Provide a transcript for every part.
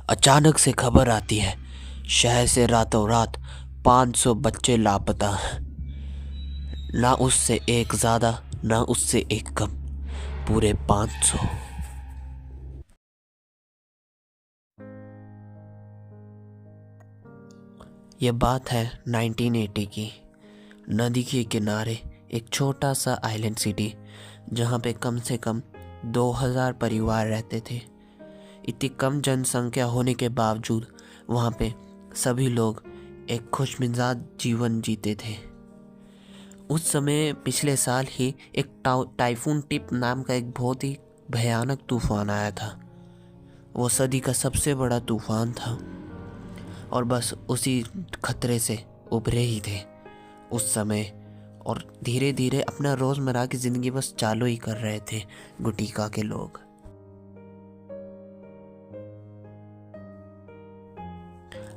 अचानक से खबर आती है, शहर से रातों रात 500 बच्चे लापता। ना उससे एक ज़्यादा, ना उससे एक कम, पूरे 500। ये बात है 1980 की। नदी के किनारे एक छोटा सा आइलैंड सिटी, जहाँ पे कम से कम 2000 परिवार रहते थे। इतनी कम जनसंख्या होने के बावजूद वहाँ पे सभी लोग एक खुशमिजाज जीवन जीते थे। उस समय पिछले साल ही एक टाइफून टिप नाम का एक बहुत ही भयानक तूफान आया था। वो सदी का सबसे बड़ा तूफान था और बस उसी खतरे से उभरे ही थे उस समय, और धीरे धीरे अपना रोज़मर्रा की ज़िंदगी बस चालू ही कर रहे थे गुटिका के लोग।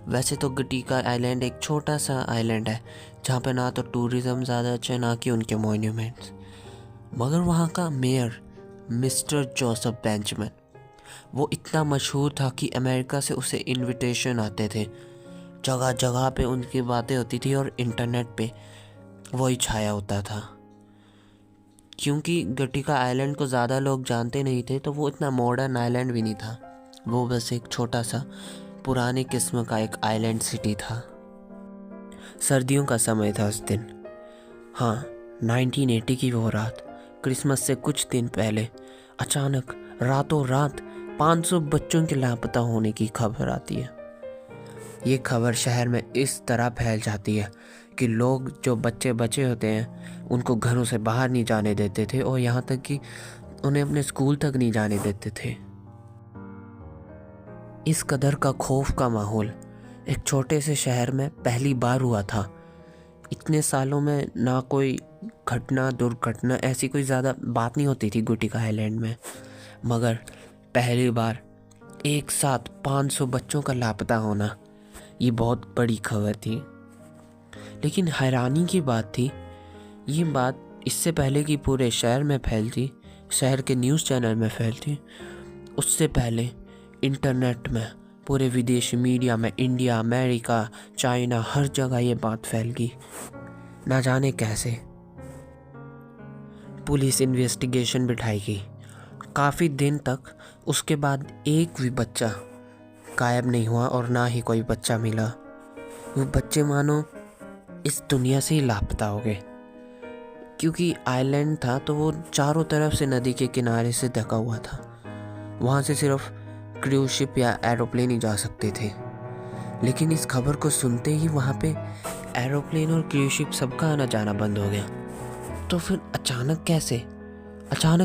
वैसे तो गुटिका आइलैंड एक छोटा सा आइलैंड है, जहाँ पे ना तो टूरिज़्म ज़्यादा अच्छा है, ना कि उनके मॉन्यूमेंट्स। मगर वहाँ का मेयर मिस्टर जोसेफ बेंजामिन, वो इतना मशहूर था कि अमेरिका से उसे इनविटेशन आते थे। जगह जगह पे उनकी बातें होती थी और इंटरनेट पे वही छाया होता था। क्योंकि गुटिका आइलैंड को ज़्यादा लोग जानते नहीं थे, तो वो इतना मॉडर्न आइलैंड भी नहीं था। वो बस एक छोटा सा पुराने किस्म का एक आइलैंड सिटी था। सर्दियों का समय था उस दिन। हाँ, 1980 की वो रात, क्रिसमस से कुछ दिन पहले अचानक रातों रात 500 बच्चों के लापता होने की खबर आती है। ये खबर शहर में इस तरह फैल जाती है कि लोग, जो बच्चे बचे होते हैं, उनको घरों से बाहर नहीं जाने देते थे और यहाँ तक कि उन्हें अपने स्कूल तक नहीं जाने देते थे। इस कदर का खौफ का माहौल एक छोटे से शहर में पहली बार हुआ था। इतने सालों में ना कोई घटना दुर्घटना ऐसी कोई ज़्यादा बात नहीं होती थी गुटिका आइलैंड में, मगर पहली बार एक साथ 500 बच्चों का लापता होना, ये बहुत बड़ी खबर थी। लेकिन हैरानी की बात थी, ये बात इससे पहले कि पूरे शहर में फैलती, शहर के न्यूज़ चैनल में फैलती, उससे पहले इंटरनेट में, पूरे विदेशी मीडिया में, इंडिया, अमेरिका, चाइना, हर जगह ये बात फैल गई। ना जाने कैसे। पुलिस इन्वेस्टिगेशन बिठाई गई काफ़ी दिन तक। उसके बाद एक भी बच्चा गायब नहीं हुआ और ना ही कोई बच्चा मिला। वो बच्चे मानो इस दुनिया से ही लापता हो गए। क्योंकि आइलैंड था तो वो चारों तरफ से नदी के किनारे से ढका हुआ था। वहाँ से सिर्फ क्रूज शिप या एरोप्लेन ही जा सकते थे। लेकिन इस खबर को सुनते ही वहाँ पे एरोप्लेन और क्रूज शिप सबका आना जाना बंद हो गया। तो फिर अचानक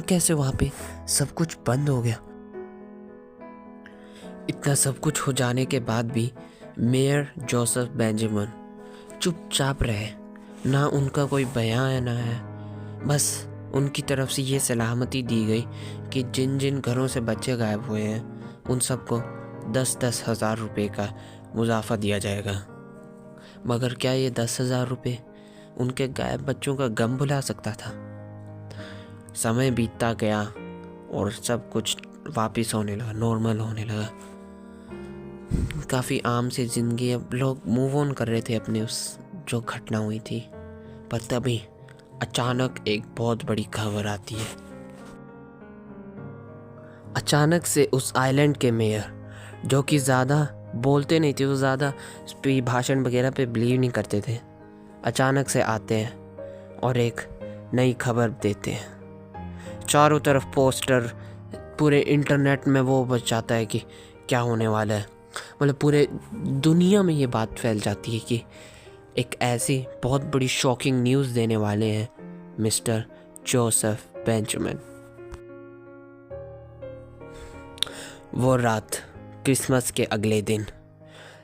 कैसे वहाँ पे सब कुछ बंद हो गया। इतना सब कुछ हो जाने के बाद भी मेयर जोसेफ बेंजामिन चुपचाप रहे। ना उनका कोई बयान है, बस उनकी तरफ से ये सलामती दी गई कि जिन जिन घरों से बच्चे गायब हुए हैं उन सबको 10-10 हज़ार रुपये का मुआवजा दिया जाएगा। मगर क्या ये 10,000 रुपये उनके गायब बच्चों का गम भुला सकता था? समय बीतता गया और सब कुछ वापस होने लगा, नॉर्मल होने लगा। काफ़ी आम सी ज़िंदगी, अब लोग मूव ऑन कर रहे थे अपने उस जो घटना हुई थी। पर तभी अचानक एक बहुत बड़ी खबर आती है। अचानक से उस आइलैंड के मेयर, जो कि ज़्यादा बोलते नहीं थे, वो ज़्यादा भाषण वगैरह पे बिलीव नहीं करते थे, अचानक से आते हैं और एक नई खबर देते हैं। चारों तरफ पोस्टर, पूरे इंटरनेट में वो बच जाता है कि क्या होने वाला है। मतलब पूरे दुनिया में ये बात फैल जाती है कि एक ऐसी बहुत बड़ी शॉकिंग न्यूज़ देने वाले हैं मिस्टर जोसेफ बेंजामिन। वो रात, क्रिसमस के अगले दिन,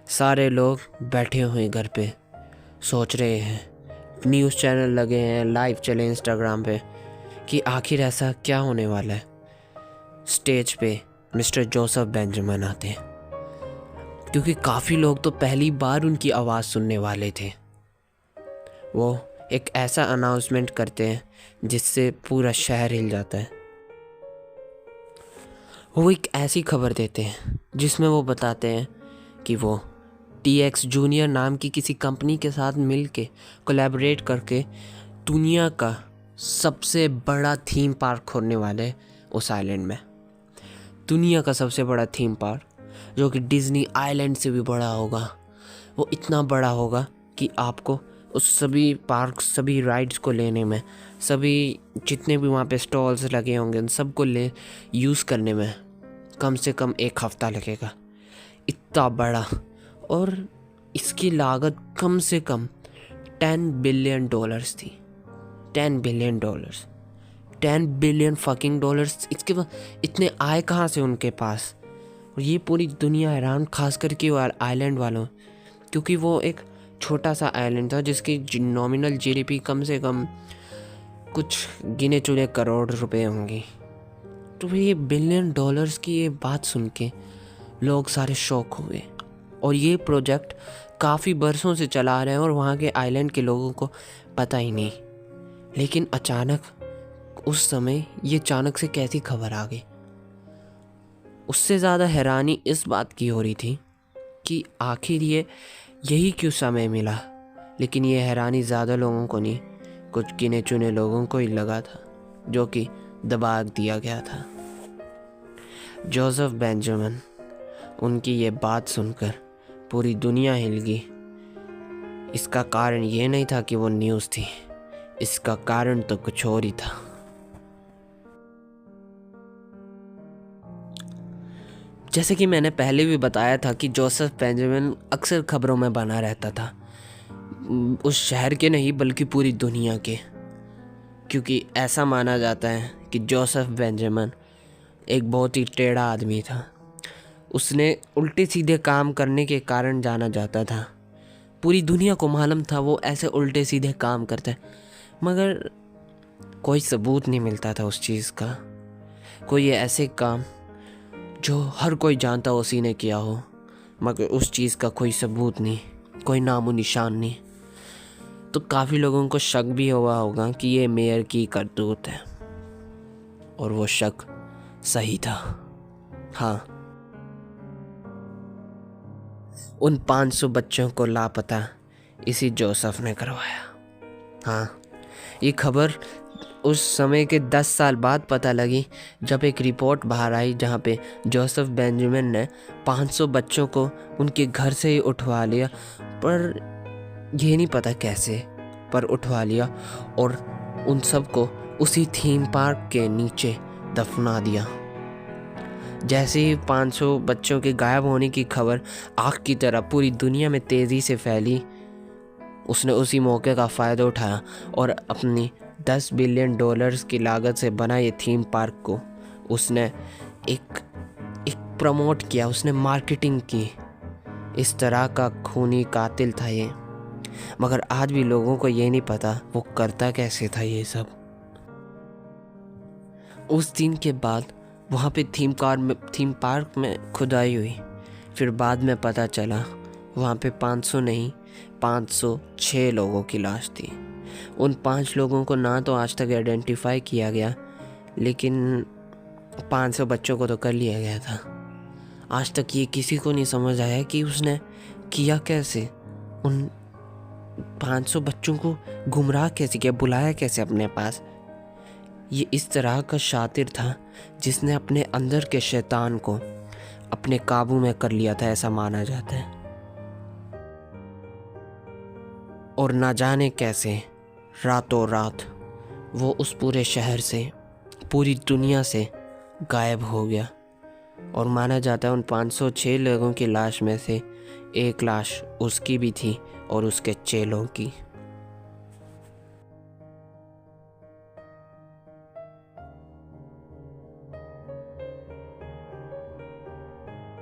सारे लोग बैठे हुए घर पे सोच रहे हैं, न्यूज़ चैनल लगे हैं, लाइव चले इंस्टाग्राम पे कि आखिर ऐसा क्या होने वाला है। स्टेज पे मिस्टर जोसेफ बेंजामिन आते हैं, क्योंकि काफ़ी लोग तो पहली बार उनकी आवाज़ सुनने वाले थे। वो एक ऐसा अनाउंसमेंट करते हैं जिससे पूरा शहर हिल जाता है। वो एक ऐसी खबर देते हैं जिसमें वो बताते हैं कि वो TX जूनियर नाम की किसी कंपनी के साथ मिल के कोलैबोरेट करके दुनिया का सबसे बड़ा थीम पार्क खोलने वाले हैं उस आइलैंड में। दुनिया का सबसे बड़ा थीम पार्क जो कि डिज्नी आइलैंड से भी बड़ा होगा। वो इतना बड़ा होगा कि आपको उस सभी पार्क, सभी राइड्स को लेने में, सभी जितने भी वहाँ पे स्टॉल्स लगे होंगे उन सबको यूज़ करने में कम से कम 1 हफ्ता लगेगा। इतना बड़ा। और इसकी लागत कम से कम $10 बिलियन थी। $10 बिलियन, $10 बिलियन फकिंग डॉलर्स। इसके बाद इतने आए कहाँ से उनके पास? और ये पूरी दुनिया हैरान, खास करके आइलैंड वालों, क्योंकि वो एक छोटा सा आइलैंड था जिसकी नॉमिनल GDP कम से कम कुछ गिने चुने करोड़ रुपए होंगी। तो ये $1 बिलियन की ये बात सुन के लोग सारे शौक हुए। और ये प्रोजेक्ट काफ़ी बरसों से चला रहे हैं और वहाँ के आइलैंड के लोगों को पता ही नहीं। लेकिन अचानक उस समय ये अचानक से कैसी खबर आ गई? उससे ज़्यादा हैरानी इस बात की हो रही थी कि आखिर यही क्यों समय मिला। लेकिन ये हैरानी ज़्यादा लोगों को नहीं, कुछ गिने चुने लोगों को ही लगा था, जो कि दबा दिया गया था। जोसेफ बेंजामिन, उनकी ये बात सुनकर पूरी दुनिया हिल गई। इसका कारण ये नहीं था कि वो न्यूज़ थी, इसका कारण तो कुछ और ही था। जैसे कि मैंने पहले भी बताया था कि जोसेफ बेंजामिन अक्सर खबरों में बना रहता था, उस शहर के नहीं बल्कि पूरी दुनिया के, क्योंकि ऐसा माना जाता है कि जोसेफ बेंजामिन एक बहुत ही टेढ़ा आदमी था। उसने उल्टे सीधे काम करने के कारण जाना जाता था। पूरी दुनिया को मालूम था वो ऐसे उल्टे सीधे काम करता है, मगर कोई सबूत नहीं मिलता था उस चीज़ का। कोई ऐसे काम जो हर कोई जानता उसी ने किया हो, मगर उस चीज़ का कोई सबूत नहीं, कोई नामो निशान नहीं। तो काफ़ी लोगों को शक भी हुआ होगा कि ये मेयर की करतूत है, और वो शक सही था। हाँ, उन 500 बच्चों को लापता इसी जोसेफ ने करवाया। हाँ, ये खबर उस समय के 10 साल बाद पता लगी जब एक रिपोर्ट बाहर आई जहाँ पे जोसेफ बेंजामिन ने 500 बच्चों को उनके घर से ही उठवा लिया, पर ये नहीं पता कैसे, पर उठवा लिया और उन सबको उसी थीम पार्क के नीचे दफना दिया। जैसे ही 500 बच्चों के गायब होने की खबर आग की तरह पूरी दुनिया में तेज़ी से फैली, उसने उसी मौके का फ़ायदा उठाया और अपनी $10 बिलियन की लागत से बना ये थीम पार्क को उसने एक प्रमोट किया, उसने मार्केटिंग की। इस तरह का खूनी कातिल था ये, मगर आज भी लोगों को ये नहीं पता वो करता कैसे था ये सब। उस दिन के बाद वहाँ पे थीम पार्क में खुदाई हुई। फिर बाद में पता चला वहाँ पे 500 नहीं 506 लोगों की लाश थी। उन 5 लोगों को ना तो आज तक आइडेंटिफाई किया गया, लेकिन 500 बच्चों को तो कर लिया गया था। आज तक ये किसी को नहीं समझ आया कि उसने किया कैसे, उन 500 बच्चों को गुमराह कैसे किया, बुलाया कैसे अपने पास। ये इस तरह का शातिर था जिसने अपने अंदर के शैतान को अपने काबू में कर लिया था, ऐसा माना जाता है। और ना जाने कैसे रातों रात वो उस पूरे शहर से, पूरी दुनिया से गायब हो गया। और माना जाता है उन 506 लोगों की लाश में से एक लाश उसकी भी थी और उसके चेलों की।